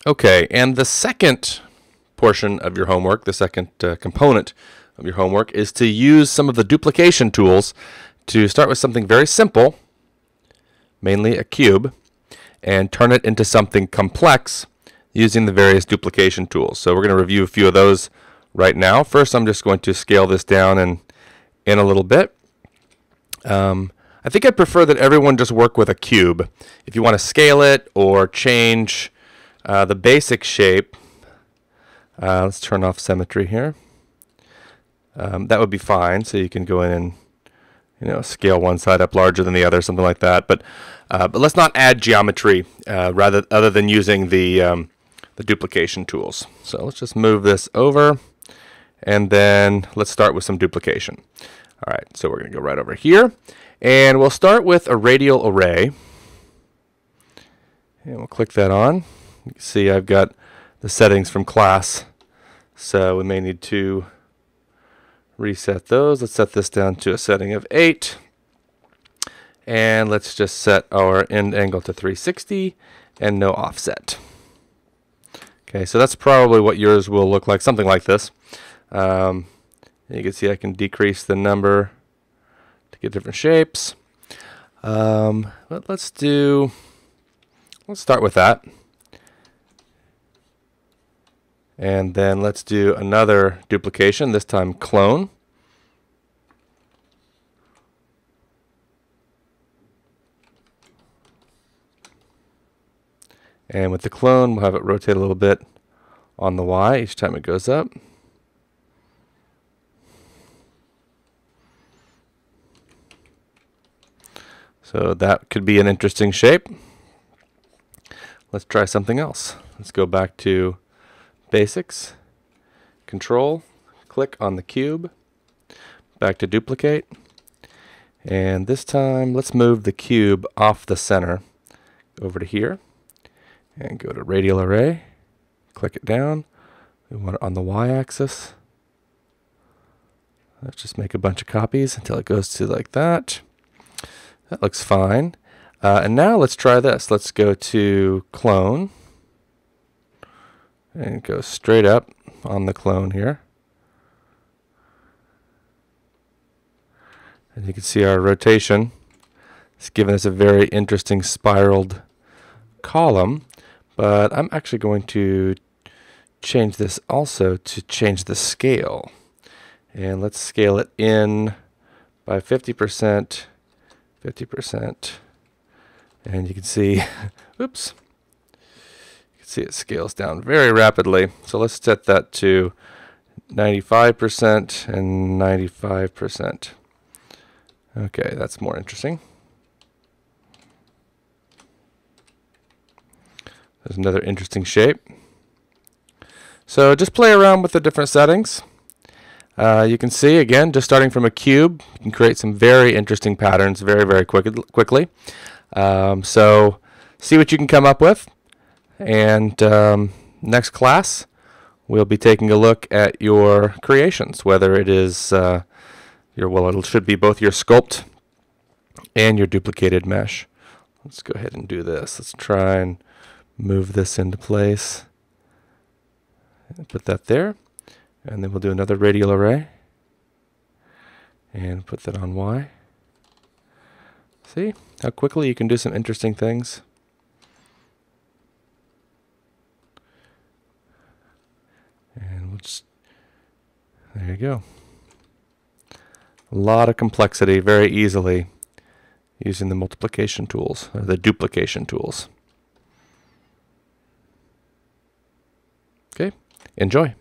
Okay, and the second portion of your homework, the second component of your homework, is to use some of the duplication tools to start with something very simple, mainly a cube, and turn it into something complex using the various duplication tools. So we're going to review a few of those right now. First, I'm just going to scale this down in a little bit. I think I'd prefer that everyone just work with a cube. If you want to scale it or change the basic shape, let's turn off symmetry here. That would be fine. So you can go in and scale one side up larger than the other, something like that. But let's not add geometry other than using the duplication tools. So let's just move this over, and then let's start with some duplication. All right, so we're going to go right over here, and we'll start with a radial array. And we'll click that on. You can see I've got the settings from class, so we may need to reset those. Let's set this down to a setting of 8. And let's just set our end angle to 360 and no offset. Okay, so that's probably what yours will look like, something like this. You can see I can decrease the number to get different shapes. But let's start with that. And then let's do another duplication, this time clone. And with the clone, we'll have it rotate a little bit on the Y each time it goes up. So that could be an interesting shape. Let's try something else. Let's go back to Basics, Control, click on the cube, back to Duplicate, and this time let's move the cube off the center over to here, and go to Radial Array, click it down. We want it on the Y-axis. Let's just make a bunch of copies until it goes to like that. That looks fine. And now let's try this. Let's go to Clone and go straight up on the clone here. And you can see our rotation. It's given us a very interesting spiraled column, but I'm actually going to change this also to change the scale. And let's scale it in by 50%, 50%. And you can see, oops, you can see it scales down very rapidly. So let's set that to 95% and 95%. Okay, that's more interesting. There's another interesting shape. So just play around with the different settings. You can see, again, just starting from a cube, you can create some very interesting patterns very, very quickly. So see what you can come up with. And next class, we'll be taking a look at your creations, whether it is it should be both your sculpt and your duplicated mesh. Let's go ahead and do this. Let's try and move this into place. Put that there. And then we'll do another radial array. And put that on Y. See how quickly you can do some interesting things? And we'll just, there you go. A lot of complexity very easily using the multiplication tools, or the duplication tools. Okay, enjoy.